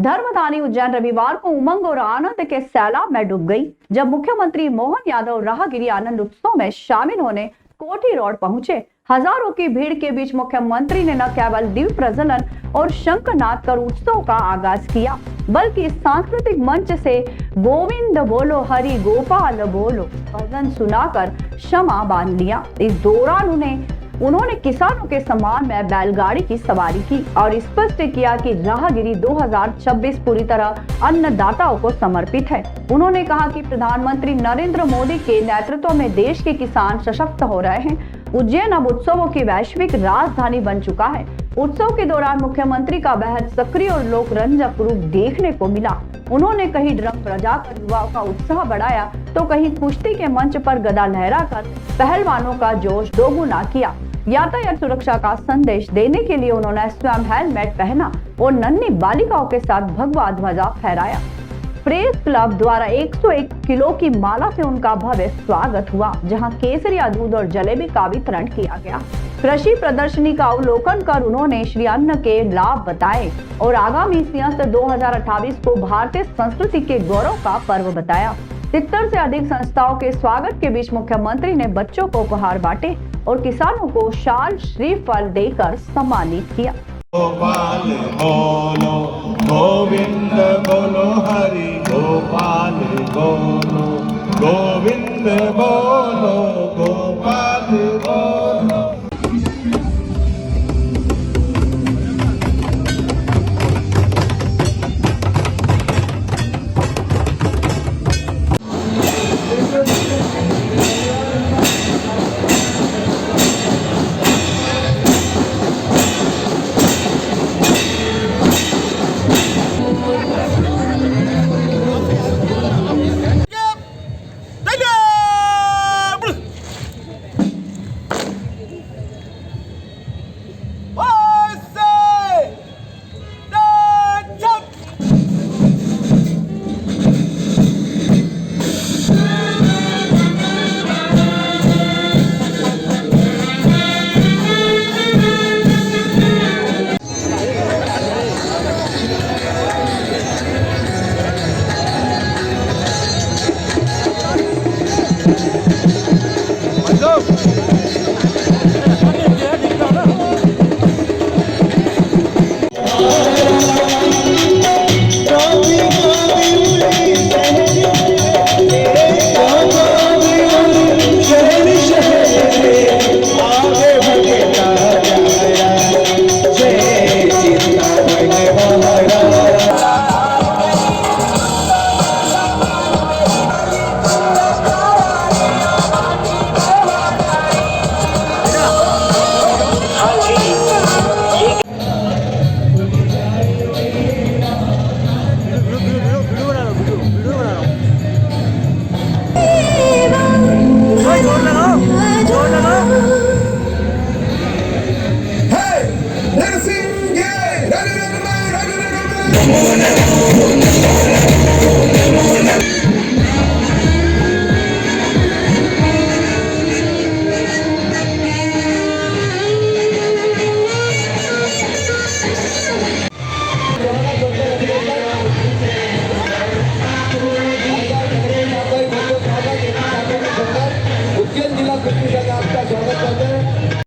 धर्मधानी उज्जैन रविवार को उमंग और आनंद के सैलाब में डूब गई, जब मुख्यमंत्री मोहन यादव राहगिरी आनंद उत्सव में शामिल होने कोठी रोड पहुंचे। हजारों की भीड़ के बीच मुख्यमंत्री ने न केवल दीप प्रज्वलन और शंखनाद कर उत्सव का आगाज किया, बल्कि सांस्कृतिक मंच से गोविंद बोलो हरि गोपाल बोलो भजन सुनाकर क्षमा बांध लिया। इस दौरान उन्होंने किसानों के सम्मान में बैलगाड़ी की सवारी की और स्पष्ट किया कि राहगिरी 2026 पूरी तरह अन्नदाताओं को समर्पित है। उन्होंने कहा कि प्रधानमंत्री नरेंद्र मोदी के नेतृत्व में देश के किसान सशक्त हो रहे हैं। उज्जैन अब उत्सवों की वैश्विक राजधानी बन चुका है। उत्सव के दौरान मुख्यमंत्री का बेहद सक्रिय और लोकरंजक रूप देखने को मिला। उन्होंने कहीं ड्रम बजाकर युवाओं का उत्साह बढ़ाया तो कहीं कुश्ती के मंच पर गदा लहराकर पहलवानों का जोश दोगुना किया। यातायात सुरक्षा का संदेश देने के लिए उन्होंने स्वयं हेलमेट पहना और नन्ही बालिकाओं के साथ भगवा ध्वजा फहराया। प्रेस क्लब द्वारा 101 किलो की माला से उनका भव्य स्वागत हुआ, जहां केसरिया दूध और जलेबी का वितरण किया गया। कृषि प्रदर्शनी का अवलोकन कर उन्होंने श्री अन्न के लाभ बताए और आगामी सिंहस्थ 2028 को भारतीय संस्कृति के गौरव का पर्व बताया। 70 से अधिक संस्थाओं के स्वागत के बीच मुख्यमंत्री ने बच्चों को उपहार बांटे और किसानों को शाल श्रीफल देकर सम्मानित किया। गोपाल बोलो गोविंद बोलो हरि गोपाल बोलो गोविंद बोलो गोपाल बोलो।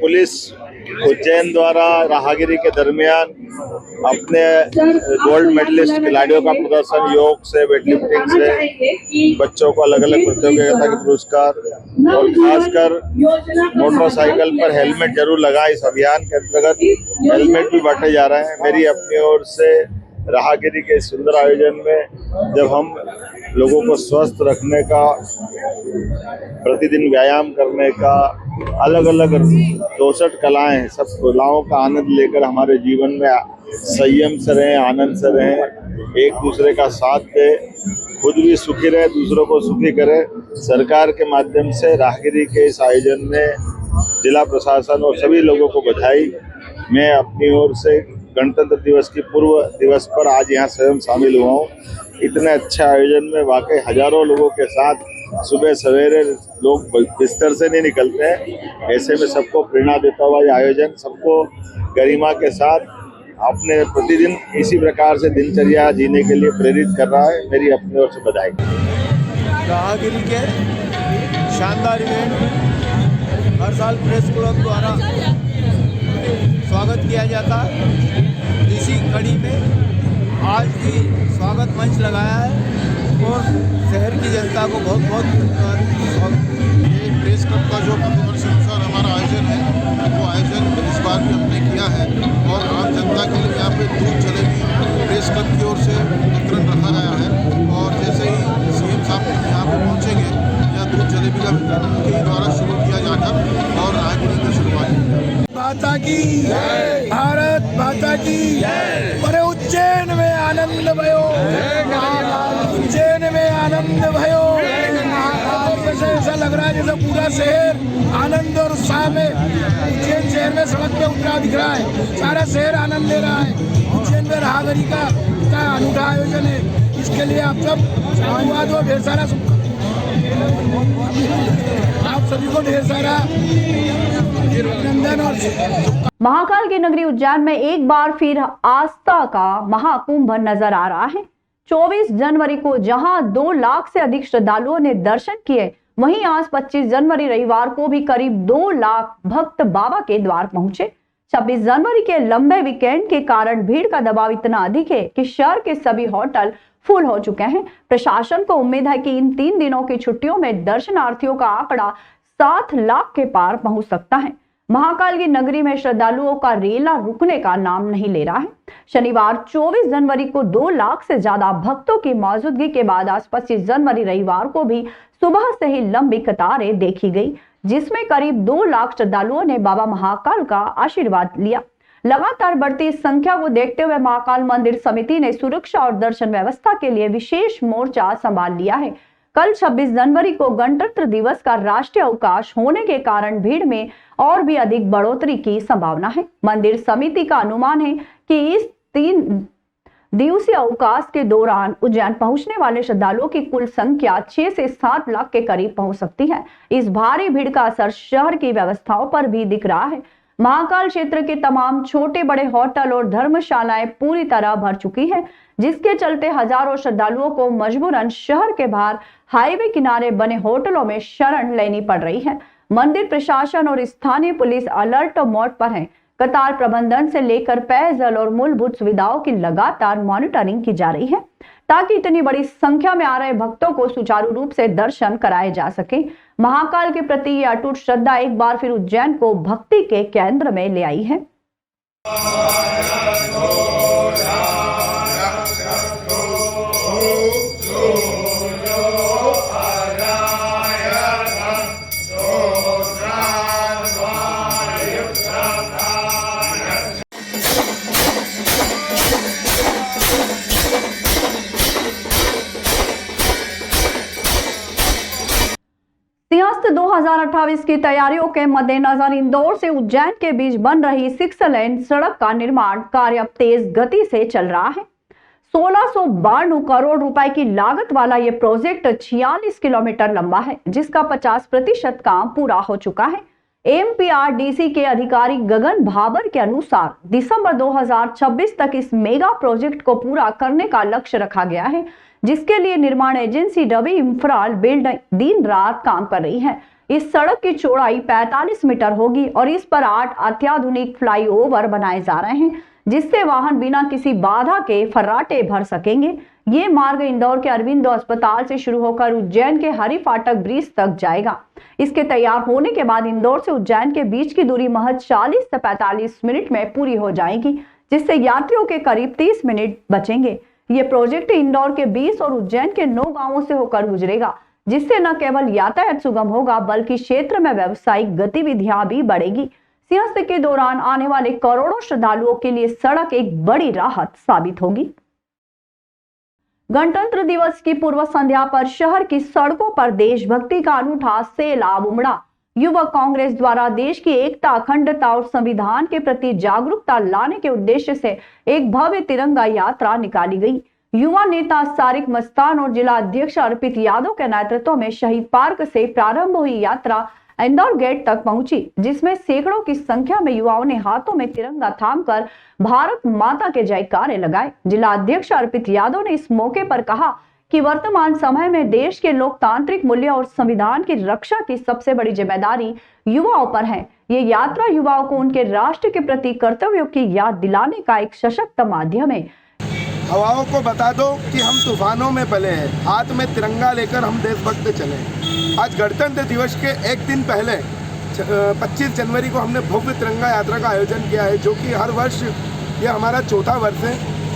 पुलिस उज्जैन द्वारा राहगिरी के दरमियान अपने गोल्ड मेडलिस्ट खिलाड़ियों का प्रदर्शन योग से, वेटलिफ्टिंग से, बच्चों को अलग अलग प्रतियोगिता के पुरस्कार और खासकर मोटरसाइकिल पर हेलमेट जरूर लगाए। इस अभियान के अंतर्गत हेलमेट भी बांटे जा रहे हैं। मेरी अपनी ओर से राहगिरी के सुंदर आयोजन में जब हम लोगों को स्वस्थ रखने का, प्रतिदिन व्यायाम करने का, अलग अलग 64 कलाएं, सब कलाओं का आनंद लेकर हमारे जीवन में संयम से रहें, आनंद से रहें, एक दूसरे का साथ दे, खुद भी सुखी रहे, दूसरों को सुखी करें। सरकार के माध्यम से राहगिरी के इस आयोजन में जिला प्रशासन और सभी लोगों को बधाई। मैं अपनी ओर से गणतंत्र दिवस की पूर्व दिवस पर आज यहाँ स्वयं शामिल हुआ हूँ। इतने अच्छे आयोजन में वाकई हजारों लोगों के साथ सुबह सवेरे लोग बिस्तर से नहीं निकलते हैं। ऐसे में सबको प्रेरणा देता हुआ ये आयोजन सबको गरिमा के साथ अपने प्रतिदिन इसी प्रकार से दिनचर्या जीने के लिए प्रेरित कर रहा है। मेरी अपनी ओर से बधाई। राहगिरी के शानदार इवेंट में हर साल प्रेस क्लब द्वारा स्वागत किया जाता है। इसी कड़ी में आज भी स्वागत मंच लगाया है और शहर की जनता को बहुत बहुत ये प्रेस क्लब का जो प्रतिवर्षानुसार हमारा आयोजन है वो आयोजन इस बार भी हमने किया है और आम जनता के लिए यहाँ पे दूध जलेबी प्रेस क्लब की ओर से वितरण रखा गया है और जैसे ही सीएम साहब यहाँ पे पहुँचेंगे यहाँ दूध जलेबी का वितरण उनके द्वारा शुरू किया जाकर और राहगिरी की शुरुआत की। माता की भारत माता की अरे उज्जैन में आनंद भयो, उज्जैन में आनंद भयो। जैसे ऐसा लग रहा है जैसे पूरा शहर आनंद और उत्साह में उज्जैन शहर में सड़क पे उतरा दिख रहा है। सारा शहर आनंद ले रहा है। उज्जैन में राहगिरी का अनूठा आयोजन है। इसके लिए आप सब धन्यवाद और ढेर सारा आप सभी को ढेर सारा अभिनंदन और महाकाल की नगरी उज्जैन में एक बार फिर आस्था का महाकुंभ नजर आ रहा है। 24 जनवरी को जहां 2 लाख से अधिक श्रद्धालुओं ने दर्शन किए, वहीं आज 25 जनवरी रविवार को भी करीब 2 लाख भक्त बाबा के द्वार पहुंचे। 26 जनवरी के लंबे वीकेंड के कारण भीड़ का दबाव इतना अधिक है कि शहर के सभी होटल फुल हो चुके हैं। प्रशासन को उम्मीद है कि इन 3 दिनों की छुट्टियों में दर्शनार्थियों का आंकड़ा 7 लाख के पार पहुंच सकता है। महाकाल की नगरी में श्रद्धालुओं का रेला रुकने का नाम नहीं ले रहा है। शनिवार 24 जनवरी को 2 लाख से ज्यादा भक्तों की मौजूदगी के बाद आज 25 जनवरी रविवार को भी सुबह से ही लंबी कतारें देखी गई, जिसमें करीब 2 लाख श्रद्धालुओं ने बाबा महाकाल का आशीर्वाद लिया। लगातार बढ़ती इस संख्या को देखते हुए महाकाल मंदिर समिति ने सुरक्षा और दर्शन व्यवस्था के लिए विशेष मोर्चा संभाल लिया है। कल 26 जनवरी को गणतंत्र दिवस का राष्ट्रीय अवकाश होने के कारण भीड़ में और भी अधिक बढ़ोतरी की संभावना है। मंदिर समिति का अनुमान है कि इस 3 दिवसीय अवकाश के दौरान उज्जैन पहुंचने वाले श्रद्धालुओं की कुल संख्या 6 से 7 लाख के करीब पहुंच सकती है। इस भारी भीड़ का असर शहर की व्यवस्थाओं पर भी दिख रहा है। महाकाल क्षेत्र के तमाम छोटे बड़े होटल और धर्मशालाएं पूरी तरह भर चुकी है, जिसके चलते हजारों श्रद्धालुओं को मजबूरन शहर के बाहर हाईवे किनारे बने होटलों में शरण लेनी पड़ रही है। मंदिर प्रशासन और स्थानीय पुलिस अलर्ट मोड पर है। कतार प्रबंधन से लेकर पेयजल और मूलभूत सुविधाओं की लगातार मॉनिटरिंग की जा रही है, ताकि इतनी बड़ी संख्या में आ रहे भक्तों को सुचारू रूप से दर्शन कराए जा सके। महाकाल के प्रति ये अटूट श्रद्धा एक बार फिर उज्जैन को भक्ति के केंद्र में ले आई है। सिंहस्थ 2028 की तैयारियों के मद्देनजर इंदौर से उज्जैन के बीच बन रही 6 लेन सड़क का निर्माण कार्य अब तेज गति से चल रहा है। 1692 करोड़ रुपए की लागत वाला ये प्रोजेक्ट 46 किलोमीटर लंबा है, जिसका 50% काम पूरा हो चुका है। एमपीआरडीसी के अधिकारी गगन भाबर के अनुसार दिसंबर 2026 तक इस मेगा प्रोजेक्ट को पूरा करने का लक्ष्य रखा गया है, जिसके लिए निर्माण एजेंसी रवि इंफ्रा बिल्ड दिन रात काम कर रही है। इस सड़क की चौड़ाई 45 मीटर होगी और इस पर 8 अत्याधुनिक फ्लाईओवर बनाए जा रहे हैं, जिससे वाहन बिना किसी बाधा के फर्राटे भर सकेंगे। ये मार्ग इंदौर के अरविंदो अस्पताल से शुरू होकर उज्जैन के हरि फाटक ब्रिज तक जाएगा। इसके तैयार होने के बाद इंदौर से उज्जैन के बीच की दूरी महज 40 से 45 मिनट में पूरी हो जाएगी, जिससे यात्रियों के करीब 30 मिनट बचेंगे। ये प्रोजेक्ट इंदौर के 20 और उज्जैन के 9 गांवों से होकर गुजरेगा, जिससे न केवल यातायात सुगम होगा बल्कि क्षेत्र में व्यावसायिक गतिविधियां भी बढ़ेगी। सिंहस्थ के दौरान आने वाले करोड़ों श्रद्धालुओं के लिए सड़क एक बड़ी राहत साबित होगी। गणतंत्र दिवस की पूर्व संध्या पर शहर की सड़कों पर देशभक्ति का अनूठा सैलाब उमड़ा। युवक कांग्रेस द्वारा देश की एकता, अखंडता और संविधान के प्रति जागरूकता लाने के उद्देश्य से एक भव्य तिरंगा यात्रा निकाली गई। युवा नेता सारिक मस्तान और जिला अध्यक्ष अर्पित यादव के नेतृत्व में शहीद पार्क से प्रारंभ हुई यात्रा इंदौर गेट तक पहुंची, जिसमें सैकड़ों की संख्या में युवाओं ने हाथों में तिरंगा थामकर भारत माता के जयकारे लगाए। जिला अध्यक्ष अर्पित यादव ने इस मौके पर कहा कि वर्तमान समय में देश के लोकतांत्रिक मूल्य और संविधान की रक्षा की सबसे बड़ी जिम्मेदारी युवाओं पर है। ये यात्रा युवाओं को उनके राष्ट्र के प्रति कर्तव्यों की याद दिलाने का एक सशक्त माध्यम है। हवाओं को बता दो कि हम तूफानों में पले हैं, हाथ में तिरंगा लेकर हम देशभक्त चले। आज गणतंत्र दिवस के एक दिन पहले 25 जनवरी को हमने भव्य तिरंगा यात्रा का आयोजन किया है, जो कि हर वर्ष ये हमारा चौथा वर्ष है।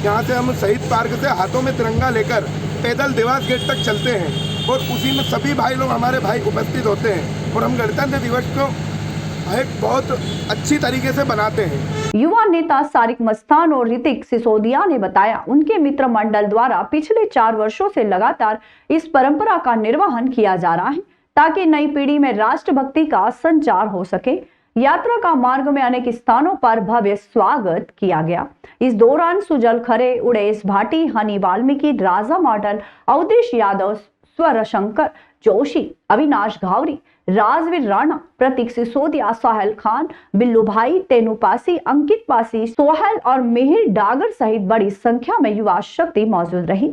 यहाँ से हम शहीद पार्क से हाथों में तिरंगा लेकर पैदल देवास गेट तक चलते हैं और उसी में सभी भाई लोग हमारे भाई उपस्थित होते हैं और हम गणतंत्र दिवस को एक बहुत अच्छी तरीके से बनाते हैं। युवा नेता सारिक मस्तान और ऋतिक सिसोदिया ने बताया, उनके मित्र मंडल द्वारा पिछले 4 वर्षों से लगातार इस परंपरा का निर्वहन किया जा रहा है, ताकि नई पीढ़ी में राष्ट्रभक्ति का संचार हो सके। यात्रा का मार्ग में अनेक स्थानों पर भव्य स्वागत किया गया। इस दौरान सुजल खरे, उड़ेश भाटी, हनी वाल्मीकि, राजा मॉडल, अवधेश यादव, स्वर शंकर जोशी, अविनाश घावरी, राजवीर राणा, प्रतीक सिसोदिया, साहिल खान, बिल्लू भाई, तेनू पासी, अंकित पासी, सोहेल और मिहिर डागर सहित बड़ी संख्या में युवा शक्ति मौजूद रही।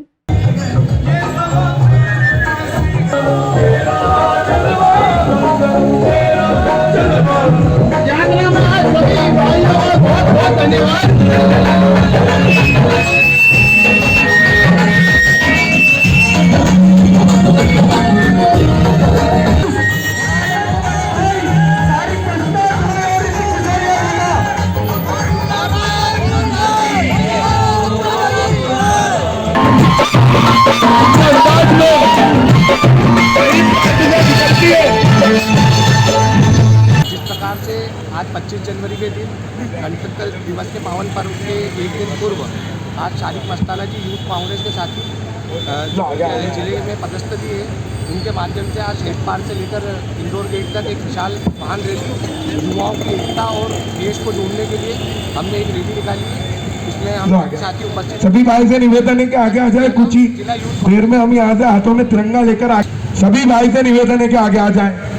जिस प्रकार से आज 25 जनवरी के दिन गणतंत्र दिवस के पावन पर्व के एक दिन पूर्व आज सारिक मस्ताना जी यूथ कांग्रेस के साथी जिले में पदस्थ दिए, उनके माध्यम से आज हेड पार्क से लेकर इंदौर गेट तक एक विशाल वाहन रैली युवाओं की एकता और देश को जोड़ने के लिए हमने एक रैली निकाली है। इसमें हम साथी उपस्थित सभी भाई से निवेदन है कि आगे आ जाए, कुछ ही देर में हम यहाँ से हाथों में तिरंगा लेकर सभी भाई से निवेदन है कि आगे आ जाए।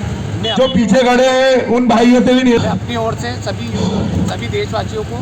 जो पीछे खड़े हैं उन भाइयों से भी निवेदन, अपनी ओर से सभी देशवासियों को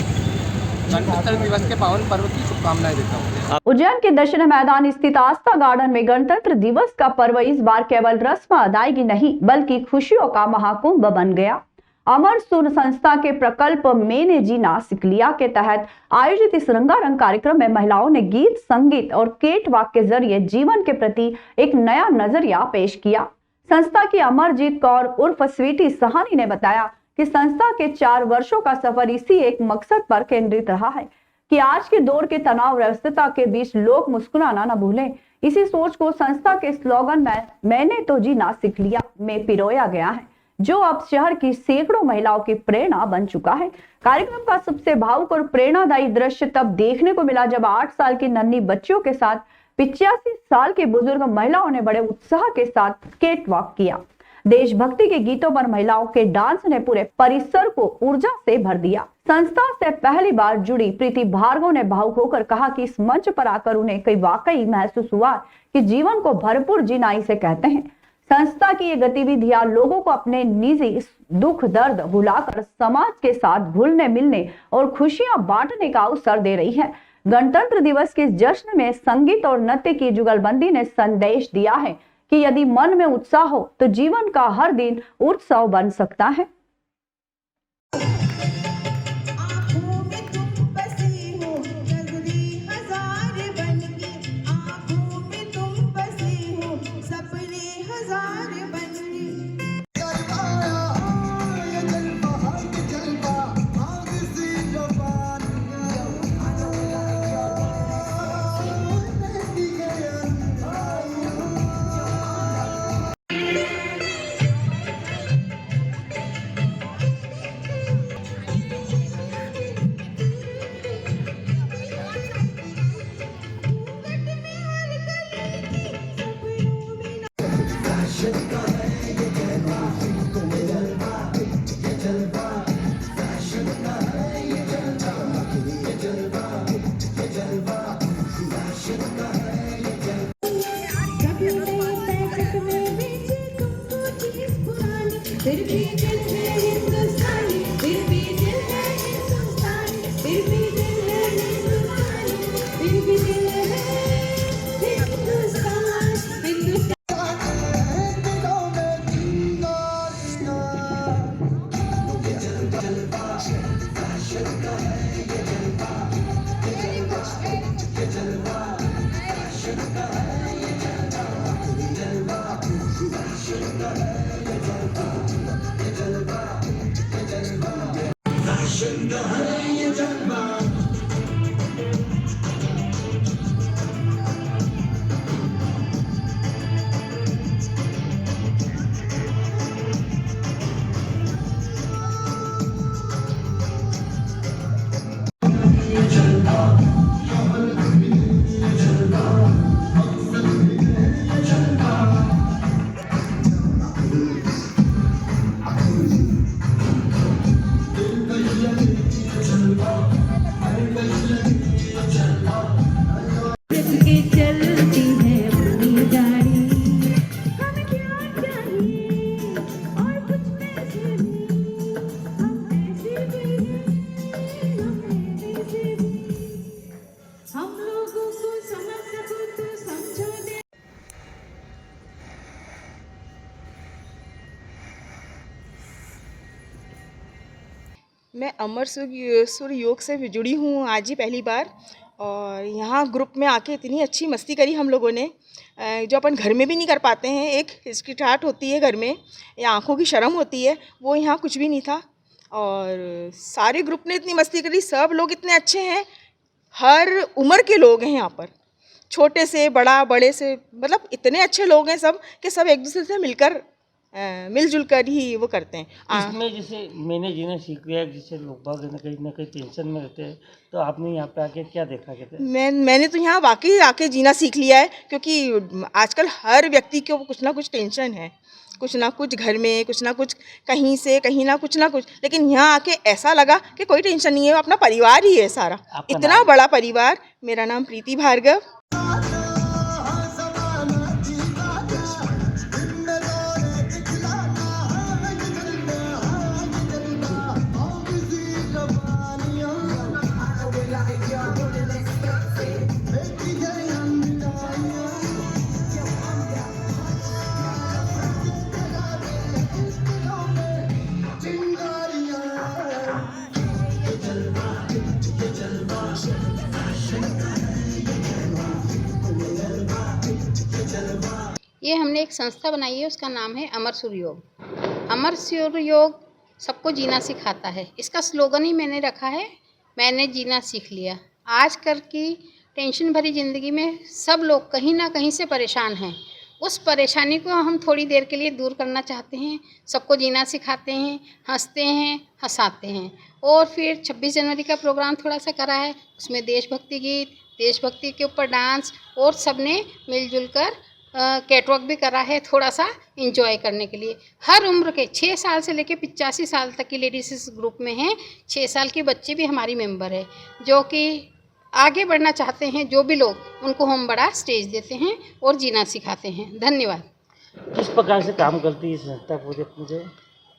गणतंत्र दिवस के पावन पर्व की शुभकामनाएं देता हूँ। उज्जैन के दक्षिण मैदान स्थित आस्था गार्डन में गणतंत्र दिवस का पर्व इस बार केवल रस्म अदायगी नहीं बल्कि खुशियों का महाकुंभ बन गया। अमर सुर संस्था के प्रकल्प मैंने जीना सीख लिया के तहत आयोजित इस रंगारंग कार्यक्रम में महिलाओं ने गीत, संगीत और केट वाक के जरिए जीवन के प्रति एक नया नजरिया पेश किया। संस्था की अमरजीत कौर उर्फ स्वीटी सहानी ने बताया कि संस्था के 4 वर्षों का सफर इसी एक मकसद पर केंद्रित रहा है कि आज के दौर के तनाव व्यस्तता के बीच लोग मुस्कुराना न भूलें। इसी सोच को संस्था के स्लोगन में मैंने तो जीना सीख लिया में पिरोया गया है, जो अब शहर की सैकड़ों महिलाओं की प्रेरणा बन चुका है। कार्यक्रम का सबसे भावुक और प्रेरणादायी दृश्य तब देखने को मिला जब 8 साल की नन्ही बच्चियों के साथ 85 साल की बुजुर्ग महिलाओं ने बड़े उत्साह के साथ केट वॉक किया। देशभक्ति के गीतों पर महिलाओं के डांस ने पूरे परिसर को ऊर्जा से भर दिया। संस्था से पहली बार जुड़ी प्रीति भार्गव ने भावुक होकर कहा कि इस मंच पर आकर उन्हें कई वाकई महसूस हुआ कि जीवन को भरपूर जीना इसे कहते हैं। संस्था की ये गतिविधियां लोगों को अपने निजी दुख दर्द भुलाकर समाज के साथ घुलने मिलने और खुशियां बांटने का अवसर दे रही है। गणतंत्र दिवस के जश्न में संगीत और नृत्य की जुगलबंदी ने संदेश दिया है कि यदि मन में उत्साह हो तो जीवन का हर दिन उत्सव बन सकता है। के चलती है अपनी गाड़ी, हमें क्या चाहिए और कुछ पैसे भी, हम ऐसे भी हैं, हम ऐसे भी, हम लोगों को समझ सको तो समझो दे। मैं अमर सुर योग से जुड़ी हूँ आज ही पहली बार, और यहाँ ग्रुप में आके इतनी अच्छी मस्ती करी हम लोगों ने जो अपन घर में भी नहीं कर पाते हैं। एक हिचकिचाहट होती है घर में या आँखों की शर्म होती है, वो यहाँ कुछ भी नहीं था। और सारे ग्रुप ने इतनी मस्ती करी, सब लोग इतने अच्छे हैं, हर उम्र के लोग हैं यहाँ पर, छोटे से बड़ा, बड़े से, मतलब इतने अच्छे लोग हैं सब कि सब एक दूसरे से मिलकर मिलजुल कर ही वो करते हैं। इसमें जैसे मैंने जीना सीख लिया, जिससे लोग बाग न कहीं टेंशन में रहते हैं, तो आपने यहाँ पे आके क्या देखा कहते हैं? मैंने तो यहाँ वाकई आके जीना सीख लिया है, क्योंकि आजकल हर व्यक्ति को कुछ ना कुछ टेंशन है, कुछ ना कुछ घर में, कुछ ना कुछ कहीं से कहीं ना कुछ, लेकिन यहाँ आके ऐसा लगा कि कोई टेंशन नहीं है, अपना परिवार ही है सारा, इतना बड़ा परिवार। मेरा नाम प्रीति भार्गव। ये हमने एक संस्था बनाई है, उसका नाम है अमर सूर्य योग। अमर सूर्य योग सबको जीना सिखाता है, इसका स्लोगन ही मैंने रखा है, मैंने जीना सीख लिया। आजकल की टेंशन भरी ज़िंदगी में सब लोग कहीं ना कहीं से परेशान हैं, उस परेशानी को हम थोड़ी देर के लिए दूर करना चाहते हैं। सबको जीना सिखाते हैं, हंसते हैं, हंसाते हैं। और फिर 26 जनवरी का प्रोग्राम थोड़ा सा करा है, उसमें देशभक्ति गीत, देशभक्ति के ऊपर डांस, और सबने मिलजुल कर कैटवॉक भी करा है, थोड़ा सा एंजॉय करने के लिए। हर उम्र के 6 साल से लेकर 85 साल तक की लेडीज इस ग्रुप में हैं। 6 साल के बच्चे भी हमारी मेंबर है, जो कि आगे बढ़ना चाहते हैं। जो भी लोग, उनको हम बड़ा स्टेज देते हैं और जीना सिखाते हैं। धन्यवाद। किस प्रकार से काम करती है संस्था पूरे मुझे?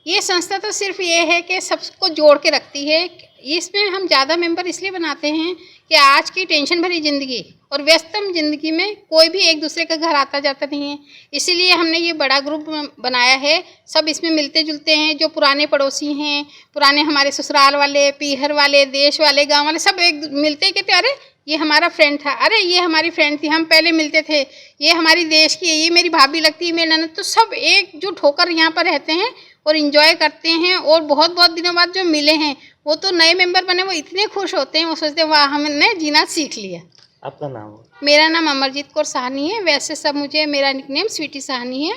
ये संस्था तो सिर्फ ये है कि सबको जोड़ के रखती है। इसमें हम ज़्यादा मेंबर इसलिए बनाते हैं कि आज की टेंशन भरी ज़िंदगी और व्यस्तम ज़िंदगी में कोई भी एक दूसरे के घर आता जाता नहीं है, इसीलिए हमने ये बड़ा ग्रुप बनाया है। सब इसमें मिलते जुलते हैं, जो पुराने पड़ोसी हैं, पुराने हमारे ससुराल वाले, पीहर वाले, देश वाले, गांव वाले, सब एक मिलते कहते अरे ये हमारा फ्रेंड था, अरे ये हमारी फ्रेंड थी, हम पहले मिलते थे, ये हमारी देश की है, ये मेरी भाभी लगती है, मेरी ननद। तो सब एकजुट होकर यहाँ पर रहते हैं और इन्जॉय करते हैं। और बहुत बहुत दिनों बाद जो मिले हैं, वो तो नए मेंबर बने, वो इतने खुश होते हैं, वो सोचते हैं वाह हमने जीना सीख लिया। आपका नाम? मेरा नाम अमरजीत कौर साहनी है, वैसे सब मुझे, मेरा निकनेम स्वीटी साहनी है।